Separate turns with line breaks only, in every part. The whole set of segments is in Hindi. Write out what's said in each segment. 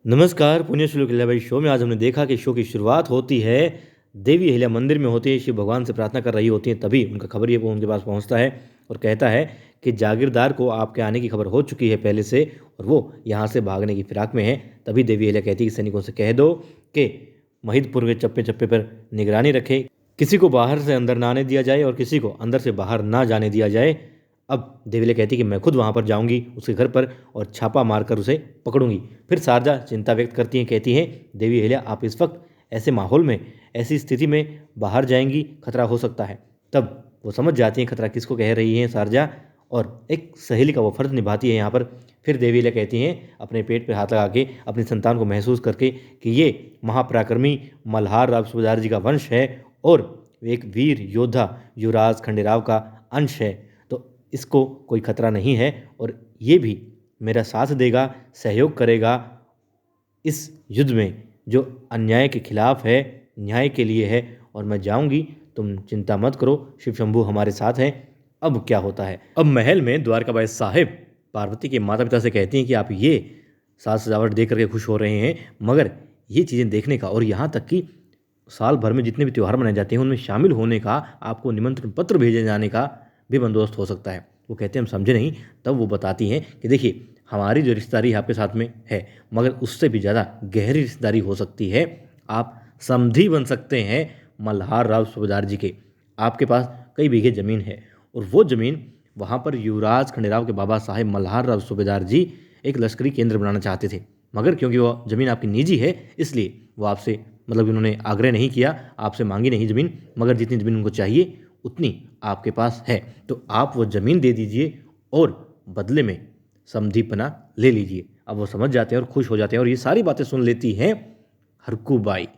नमस्कार, पुण्य श्लोक अहिल्याबाई शो में आज हमने देखा कि शो की शुरुआत होती है देवी अहिल्या मंदिर में होती है। शिव भगवान से प्रार्थना कर रही होती हैं, तभी उनका खबरिया वो उनके पास पहुंचता है और कहता है कि जागीरदार को आपके आने की खबर हो चुकी है पहले से और वो यहाँ से भागने की फिराक में है। तभी देवी अहिल्या कहती है कि सैनिकों से कह दो कि महिदपुर के चप्पे चप्पे पर निगरानी रखे, किसी को बाहर से अंदर ना आने दिया जाए और किसी को अंदर से बाहर ना जाने दिया जाए। अब देवीले कहती कि मैं खुद वहाँ पर जाऊंगी उसके घर पर और छापा मारकर उसे पकड़ूंगी। फिर शारजा चिंता व्यक्त करती हैं, कहती हैं देवी अहिल्या आप इस वक्त ऐसे माहौल में, ऐसी स्थिति में बाहर जाएंगी, खतरा हो सकता है। तब वो समझ जाती हैं खतरा किसको कह रही हैं शारजा, और एक सहेली का वो फर्ज निभाती है यहाँ पर। फिर देवी अहिल्या कहती हैं अपने पेट पर हाथ लगा के अपनी संतान को महसूस करके कि ये महापराक्रमी मल्हार राव सूबेदार जी का वंश है और एक वीर योद्धा युवराज खंडेराव का अंश है, तो इसको कोई खतरा नहीं है और ये भी मेरा साथ देगा, सहयोग करेगा इस युद्ध में जो अन्याय के खिलाफ है, न्याय के लिए है। और मैं जाऊंगी, तुम चिंता मत करो, शिव शंभू हमारे साथ हैं। अब क्या होता है, अब महल में द्वारकाबाई साहिब पार्वती के माता पिता से कहती हैं कि आप ये साज सजावट देख करके खुश हो रहे हैं, मगर ये चीज़ें देखने का और यहाँ तक कि साल भर में जितने भी त्यौहार मनाए जाते हैं उनमें शामिल होने का, आपको निमंत्रण पत्र भेजे जाने का भी बंदोबस्त हो सकता है। वो कहते हैं हम समझे नहीं। तब वो बताती हैं कि देखिए हमारी जो रिश्तेदारी आपके साथ में है, मगर उससे भी ज़्यादा गहरी रिश्तेदारी हो सकती है। आप समधी बन सकते हैं मल्हार राव सूबेदार जी के। आपके पास कई बीघे ज़मीन है और वो ज़मीन वहाँ पर युवराज खंडेराव के बाबा साहेब मल्हार राव सूबेदार जी एक लश्करी केंद्र बनाना चाहते थे, मगर क्योंकि वो ज़मीन आपकी निजी है इसलिए वो आपसे मतलब उन्होंने आग्रह नहीं किया, आपसे मांगी नहीं ज़मीन, मगर जितनी ज़मीन उनको चाहिए उतनी आपके पास है, तो आप वो ज़मीन दे दीजिए और बदले में समधीपना ले लीजिए। अब वो समझ जाते हैं और खुश हो जाते हैं और ये सारी बातें सुन लेती हैं हरकूबाई।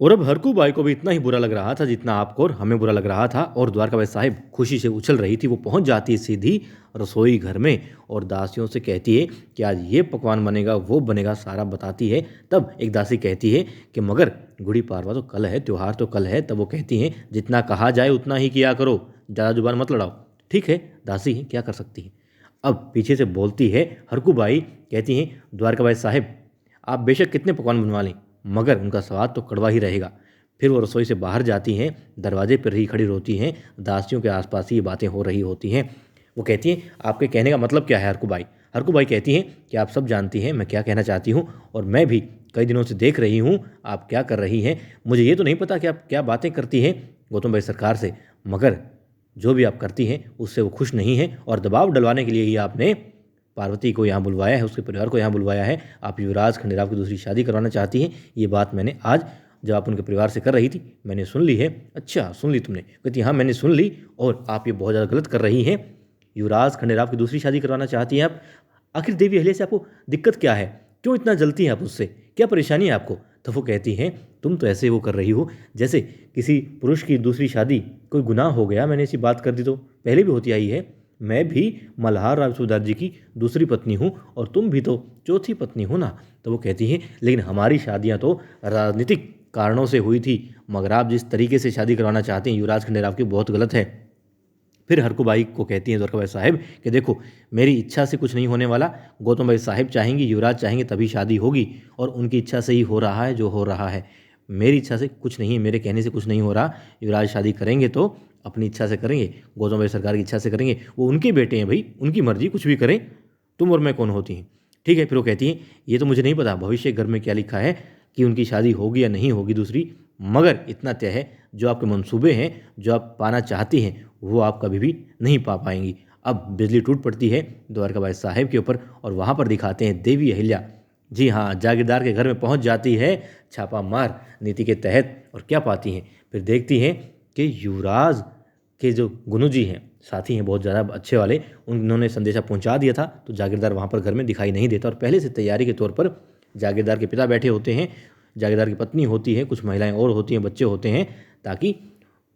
और अब हरकूबाई को भी इतना ही बुरा लग रहा था जितना आपको और हमें बुरा लग रहा था, और द्वारकाबाई साहिब खुशी से उछल रही थी। वो पहुंच जाती है सीधी रसोई घर में और दासियों से कहती है कि आज ये पकवान बनेगा, वो बनेगा, सारा बताती है। तब एक दासी कहती है कि मगर गुड़ी पाड़वा तो कल है, त्यौहार तो कल है। तब वो कहती हैं जितना कहा जाए उतना ही किया करो, ज़्यादा जुबान मत लड़ाओ। ठीक है, दासी है, क्या कर सकती है। अब पीछे से बोलती है हरकूबाई, कहती हैं द्वारकाबाई साहिब आप बेशक कितने पकवान बनवा लें, मगर उनका स्वाद तो कड़वा ही रहेगा। फिर वो रसोई से बाहर जाती हैं, दरवाजे पर ही खड़ी होती हैं, दासियों के आसपास ही ये बातें हो रही होती हैं। वो कहती हैं आपके कहने का मतलब क्या है हरकूबाई। हरकूबाई कहती हैं कि आप सब जानती हैं मैं क्या कहना चाहती हूँ, और मैं भी कई दिनों से देख रही हूँ आप क्या कर रही हैं। मुझे ये तो नहीं पता कि आप क्या बातें करती हैं गौतम भाई सरकार से, मगर जो भी आप करती हैं उससे वो खुश नहीं है और दबाव डलवाने के लिए ही आपने पार्वती को यहाँ बुलवाया है, उसके परिवार को यहाँ बुलवाया है। आप युवराज खंडेराव की दूसरी शादी करवाना चाहती हैं। ये बात मैंने आज जब आप उनके परिवार से कर रही थी मैंने सुन ली है। अच्छा सुन ली तुमने? कहती हाँ मैंने सुन ली, और आप ये बहुत ज़्यादा गलत कर रही हैं। युवराज खंडेराव की दूसरी शादी करवाना चाहती हैं आप। आखिर देवी अहिल्या से आपको दिक्कत क्या है, क्यों इतना जलती हैं आप उससे, क्या परेशानी है आपको? तो वो कहती हैं तुम तो ऐसे वो कर रही हो जैसे किसी पुरुष की दूसरी शादी कोई गुनाह हो गया, मैंने ऐसी बात कर दी तो पहले भी होती आई है। मैं भी मल्हार राव सूबेदार जी की दूसरी पत्नी हूँ और तुम भी तो चौथी पत्नी हो ना। तो वो कहती हैं लेकिन हमारी शादियाँ तो राजनीतिक कारणों से हुई थी, मगर आप जिस तरीके से शादी करवाना चाहते हैं युवराज खंडेराव की बहुत गलत है। फिर हरकूबाई को कहती हैं द्वारकाबाई साहिब कि देखो मेरी इच्छा से कुछ नहीं होने वाला, गौतम भाई साहिब चाहेंगी, युवराज चाहेंगे तभी शादी होगी, और उनकी इच्छा से ही हो रहा है जो हो रहा है। मेरी इच्छा से कुछ नहीं है, मेरे कहने से कुछ नहीं हो रहा। युवराज शादी करेंगे तो अपनी इच्छा से करेंगे, गौतम भाई सरकार की इच्छा से करेंगे, वो उनके बेटे हैं भाई, उनकी मर्जी, कुछ भी करें, तुम और मैं कौन होती हैं। ठीक है। फिर वो कहती हैं ये तो मुझे नहीं पता भविष्य घर में क्या लिखा है कि उनकी शादी होगी या नहीं होगी दूसरी, मगर इतना तय है जो आपके मंसूबे हैं, जो आप पाना चाहती हैं, वो आप कभी भी नहीं पा पाएंगी। अब बिजली टूट पड़ती है द्वारकाबाई साहिब के ऊपर और वहाँ पर दिखाते हैं देवी अहिल्या, जी हाँ, जागीरदार के घर में पहुँच जाती है छापा मार नीति के तहत, और क्या पाती हैं फिर देखती हैं कि युवराज के जो गुनु जी हैं, साथी हैं बहुत ज़्यादा अच्छे वाले, उन्होंने संदेशा पहुंचा दिया था। तो जागीरदार वहाँ पर घर में दिखाई नहीं देता और पहले से तैयारी के तौर पर जागीरदार के पिता बैठे होते हैं, जागीरदार की पत्नी होती है, कुछ महिलाएं और होती हैं, बच्चे होते हैं, ताकि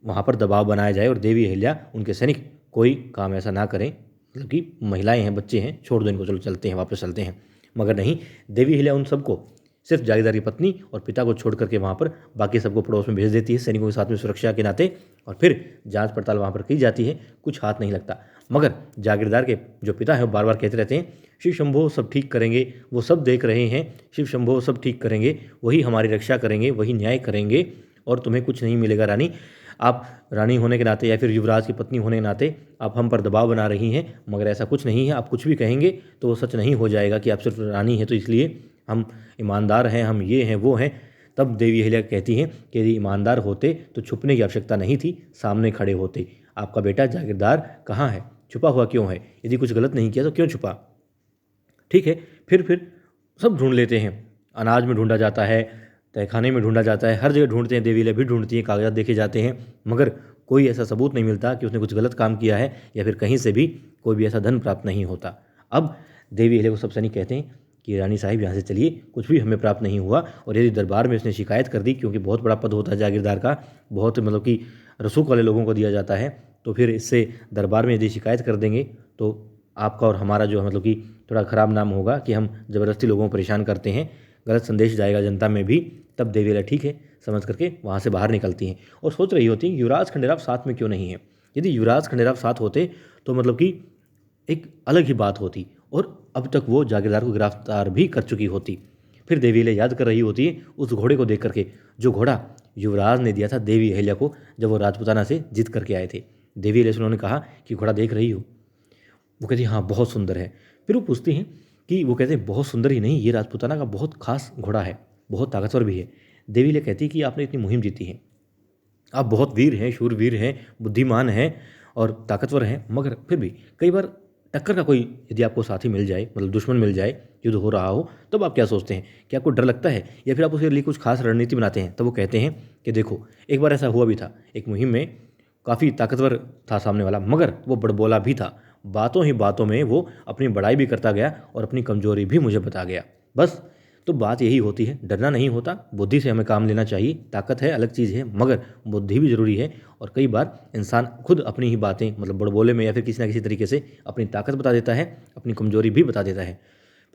वहाँ पर दबाव बनाया जाए और देवी अहिल्या उनके सैनिक कोई काम ऐसा ना करें, मतलब कि महिलाएं हैं, बच्चे हैं, छोड़ दो इनको, चलो चलते हैं, वापस चलते हैं। मगर नहीं, देवी अहिल्या उन सबको, सिर्फ जागीरदार की पत्नी और पिता को छोड़ करके वहाँ पर बाकी सबको पड़ोस में भेज देती है सैनिकों के साथ में सुरक्षा के नाते, और फिर जांच पड़ताल वहाँ पर की जाती है। कुछ हाथ नहीं लगता, मगर जागीरदार के जो पिता हैं वो बार बार कहते रहते हैं शिव शंभो सब ठीक करेंगे, वो सब देख रहे हैं, शिव शंभो सब ठीक करेंगे, वही हमारी रक्षा करेंगे, वही न्याय करेंगे और तुम्हें कुछ नहीं मिलेगा रानी। आप रानी होने के नाते या फिर युवराज की पत्नी होने के नाते आप हम पर दबाव बना रही हैं, मगर ऐसा कुछ नहीं है। आप कुछ भी कहेंगे तो वो सच नहीं हो जाएगा कि आप सिर्फ रानी हैं तो इसलिए हम ईमानदार हैं, हम ये हैं वो हैं। तब देवी अहिल्या कहती हैं कि यदि ईमानदार होते तो छुपने की आवश्यकता नहीं थी, सामने खड़े होते। आपका बेटा जागीरदार कहाँ है, छुपा हुआ क्यों है, यदि कुछ गलत नहीं किया तो क्यों छुपा। ठीक है, फिर सब ढूंढ लेते हैं, अनाज में ढूंढा जाता है, तहखाने में ढूंढा जाता है, हर जगह ढूंढते हैं, देवी अहिल्या भी ढूंढती हैं, कागजात देखे जाते हैं, मगर कोई ऐसा सबूत नहीं मिलता कि उसने कुछ गलत काम किया है या फिर कहीं से भी कोई भी ऐसा धन प्राप्त नहीं होता। अब देवी अहिल्या को सब सैनिक कहते हैं कि रानी साहिब यहाँ से चलिए, कुछ भी हमें प्राप्त नहीं हुआ। और यदि दरबार में उसने शिकायत कर दी, क्योंकि बहुत बड़ा पद होता है जागीरदार का, बहुत मतलब कि रसूख वाले लोगों को दिया जाता है, तो फिर इससे दरबार में यदि शिकायत कर देंगे तो आपका और हमारा जो है मतलब कि थोड़ा ख़राब नाम होगा कि हम ज़बरदस्ती लोगों को परेशान करते हैं, गलत संदेश जाएगा जनता में भी। तब देवी अहिल्या ठीक है समझ करके वहाँ से बाहर निकलती हैं और सोच रही होती हैं कि युवराज खंडेराव साथ में क्यों नहीं है। यदि युवराज खंडेराव साथ होते तो मतलब कि एक अलग ही बात होती और अब तक वो जागीरदार को गिरफ्तार भी कर चुकी होती। फिर देवी अहिल्या याद कर रही होती है उस घोड़े को देख करके, जो घोड़ा युवराज ने दिया था देवी अहिल्या को जब वो राजपूताना से जीत करके आए थे। देवी अहिल्या से उन्होंने कहा कि घोड़ा देख रही हो, वो कहती हाँ बहुत सुंदर है। फिर वो पूछती हैं कि, वो कहते हैं बहुत सुंदर ही नहीं, ये राजपूताना का बहुत खास घोड़ा है, बहुत ताकतवर भी है। देवी अहिल्या कहती है कि आपने इतनी मुहिम जीती है, आप बहुत वीर हैं, शूरवीर हैं, बुद्धिमान हैं और ताकतवर हैं, मगर फिर भी कई बार टक्कर का कोई यदि आपको साथी मिल जाए, मतलब दुश्मन मिल जाए, युद्ध हो रहा हो, तब आप क्या सोचते हैं कि आपको डर लगता है या फिर आप उसके लिए कुछ खास रणनीति बनाते हैं। तब वो कहते हैं कि देखो एक बार ऐसा हुआ भी था, एक मुहिम में काफ़ी ताकतवर था सामने वाला, मगर वो बड़बोला भी था। बातों ही बातों में वो अपनी बड़ाई भी करता गया और अपनी कमजोरी भी मुझे बता गया। बस तो बात यही होती है, डरना नहीं होता, बुद्धि से हमें काम लेना चाहिए। ताकत है अलग चीज़ है, मगर बुद्धि भी ज़रूरी है। और कई बार इंसान खुद अपनी ही बातें मतलब बड़बोले में या फिर किसी ना किसी तरीके से अपनी ताकत बता देता है, अपनी कमजोरी भी बता देता है।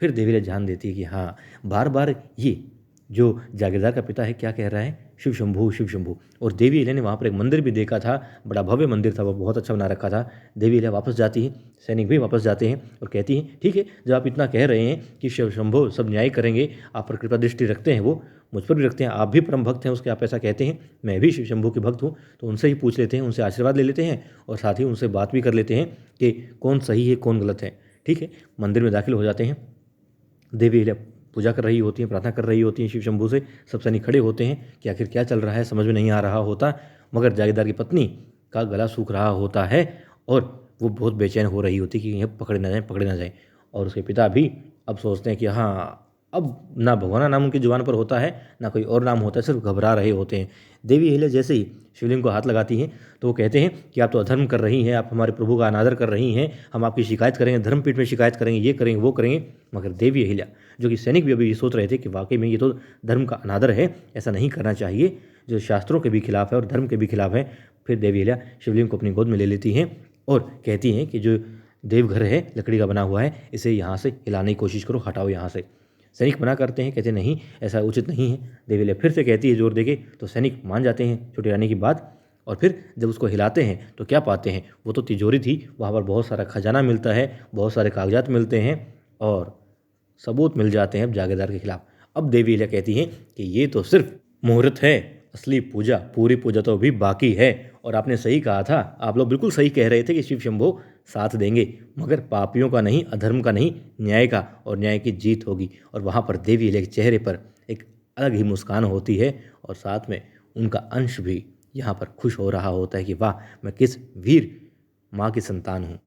फिर देवी अहिल्या जान देती है कि हाँ, बार बार ये जो जागीरदार का पिता है क्या कह रहा है, शिव शंभू शिव शंभू। और देवी अहिल्या ने वहाँ पर एक मंदिर भी देखा था, बड़ा भव्य मंदिर था, वो बहुत अच्छा बना रखा था। देवी अहिल्या वापस जाती है, सैनिक भी वापस जाते हैं और कहती हैं ठीक है, जब आप इतना कह रहे हैं कि शिव शंभू सब न्याय करेंगे, आप पर कृपा दृष्टि रखते हैं, वो मुझ पर भी रखते हैं, आप भी परम भक्त हैं उसके, आप ऐसा कहते हैं, मैं भी शिव शंभू के भक्त हूँ, तो उनसे ही पूछ लेते हैं, उनसे आशीर्वाद ले लेते हैं और साथ ही उनसे बात भी कर लेते हैं कि कौन सही है कौन गलत है। ठीक है, मंदिर में दाखिल हो जाते हैं। देवी अहिल्या पूजा कर रही होती हैं, प्रार्थना कर रही होती हैं शिव शंभू से। सब सैनिक खड़े होते हैं कि आखिर क्या चल रहा है, समझ में नहीं आ रहा होता, मगर जागीरदार की पत्नी का गला सूख रहा होता है और वो बहुत बेचैन हो रही होती कि ये पकड़े ना जाए, पकड़े ना जाए। और उसके पिता भी अब सोचते हैं कि हाँ, अब ना भगवाना नाम उनकी जुबान पर होता है, ना कोई और नाम होता है, सिर्फ घबरा रहे होते हैं। देवी अहिल्या जैसे ही शिवलिंग को हाथ लगाती हैं तो वो कहते हैं कि आप तो अधर्म कर रही हैं, आप हमारे प्रभु का अनादर कर रही हैं, हम आपकी शिकायत करेंगे, धर्मपीठ में शिकायत करेंगे, ये करेंगे वो करेंगे। मगर देवी अहिल्या, जो कि सैनिक भी अभी ये सोच रहे थे कि वाकई में ये तो धर्म का अनादर है, ऐसा नहीं करना चाहिए, जो शास्त्रों के भी खिलाफ है और धर्म के भी खिलाफ है। फिर देवी अहिल्या शिवलिंग को अपनी गोद में ले लेती हैं और कहती हैं कि जो देवघर है लकड़ी का बना हुआ है, इसे यहाँ से हिलाने की कोशिश करो, हटाओ यहाँ से। सैनिक मना करते हैं, कहते नहीं ऐसा उचित नहीं है। देवी अहिल्या फिर से कहती है जोर देके, तो सैनिक मान जाते हैं छोटी रानी की बात। और फिर जब उसको हिलाते हैं तो क्या पाते हैं, वो तो तिजोरी थी, वहाँ पर बहुत सारा खजाना मिलता है, बहुत सारे कागजात मिलते हैं और सबूत मिल जाते हैं अब जागीरदार के खिलाफ। अब देवी अहिल्या कहती हैं कि ये तो सिर्फ मुहूर्त है, असली पूजा, पूरी पूजा तो अभी बाकी है। और आपने सही कहा था, आप लोग बिल्कुल सही कह रहे थे कि शिव शंभू साथ देंगे, मगर पापियों का नहीं, अधर्म का नहीं, न्याय का, और न्याय की जीत होगी। और वहाँ पर देवी अहिल्या के चेहरे पर एक अलग ही मुस्कान होती है और साथ में उनका अंश भी यहाँ पर खुश हो रहा होता है कि वाह, मैं किस वीर माँ की संतान हूँ।